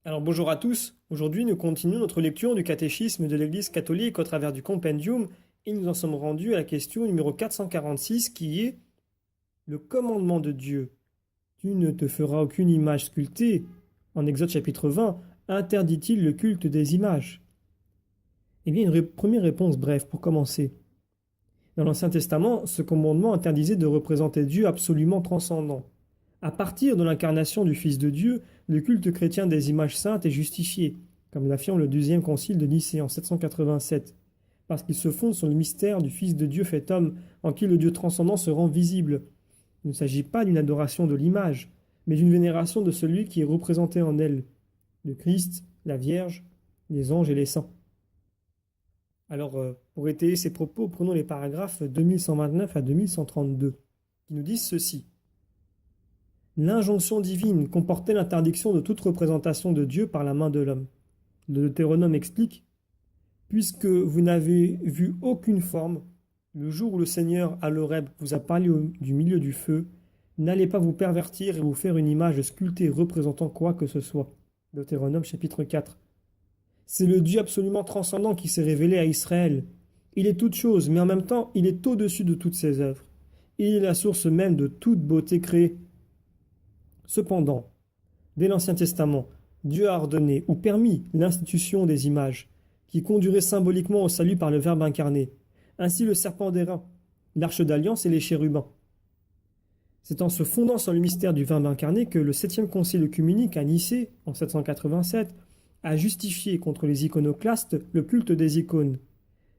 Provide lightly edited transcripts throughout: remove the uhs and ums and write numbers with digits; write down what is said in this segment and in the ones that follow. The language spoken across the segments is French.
Alors bonjour à tous, aujourd'hui nous continuons notre lecture du catéchisme de l'Église catholique au travers du compendium et nous en sommes rendus à la question numéro 446 qui est le commandement de Dieu. Tu ne te feras aucune image sculptée. En Exode chapitre 20, interdit-il le culte des images? Eh bien une première réponse brève pour commencer. Dans l'Ancien Testament, ce commandement interdisait de représenter Dieu absolument transcendant. À partir de l'incarnation du Fils de Dieu, le culte chrétien des images saintes est justifié, comme l'affirme le deuxième concile de Nicée en 787, parce qu'il se fonde sur le mystère du Fils de Dieu fait homme, en qui le Dieu transcendant se rend visible. Il ne s'agit pas d'une adoration de l'image, mais d'une vénération de celui qui est représenté en elle, le Christ, la Vierge, les anges et les saints. Alors, pour étayer ces propos, prenons les paragraphes 2129 à 2132, qui nous disent ceci. L'injonction divine comportait l'interdiction de toute représentation de Dieu par la main de l'homme. Le Deutéronome explique, puisque vous n'avez vu aucune forme, le jour où le Seigneur à l'Horeb vous a parlé du milieu du feu, n'allez pas vous pervertir et vous faire une image sculptée représentant quoi que ce soit. Deutéronome chapitre 4. C'est le Dieu absolument transcendant qui s'est révélé à Israël. Il est toute chose, mais en même temps, il est au-dessus de toutes ses œuvres. Il est la source même de toute beauté créée. Cependant, dès l'Ancien Testament, Dieu a ordonné ou permis l'institution des images, qui conduiraient symboliquement au salut par le Verbe incarné, ainsi le serpent d'airain, l'arche d'alliance et les chérubins. C'est en se fondant sur le mystère du Verbe incarné que le 7e concile œcuménique à Nicée, en 787, a justifié contre les iconoclastes le culte des icônes,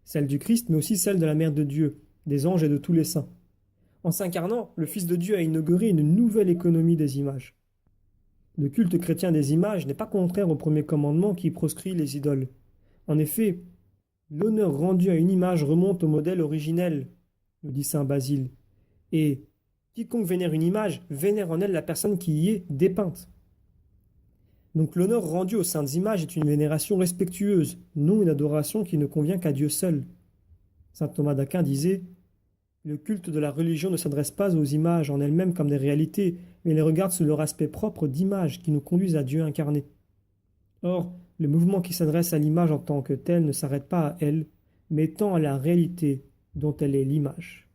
celle du Christ mais aussi celle de la Mère de Dieu, des anges et de tous les saints. En s'incarnant, le Fils de Dieu a inauguré une nouvelle économie des images. Le culte chrétien des images n'est pas contraire au premier commandement qui proscrit les idoles. En effet, l'honneur rendu à une image remonte au modèle originel, nous dit saint Basile, et quiconque vénère une image vénère en elle la personne qui y est dépeinte. Donc l'honneur rendu aux saintes images est une vénération respectueuse, non une adoration qui ne convient qu'à Dieu seul. Saint Thomas d'Aquin disait « Le culte de la religion ne s'adresse pas aux images en elles-mêmes comme des réalités, mais les regarde sous leur aspect propre d'images qui nous conduisent à Dieu incarné. » Or, le mouvement qui s'adresse à l'image en tant que telle ne s'arrête pas à elle, mais tend à la réalité dont elle est l'image.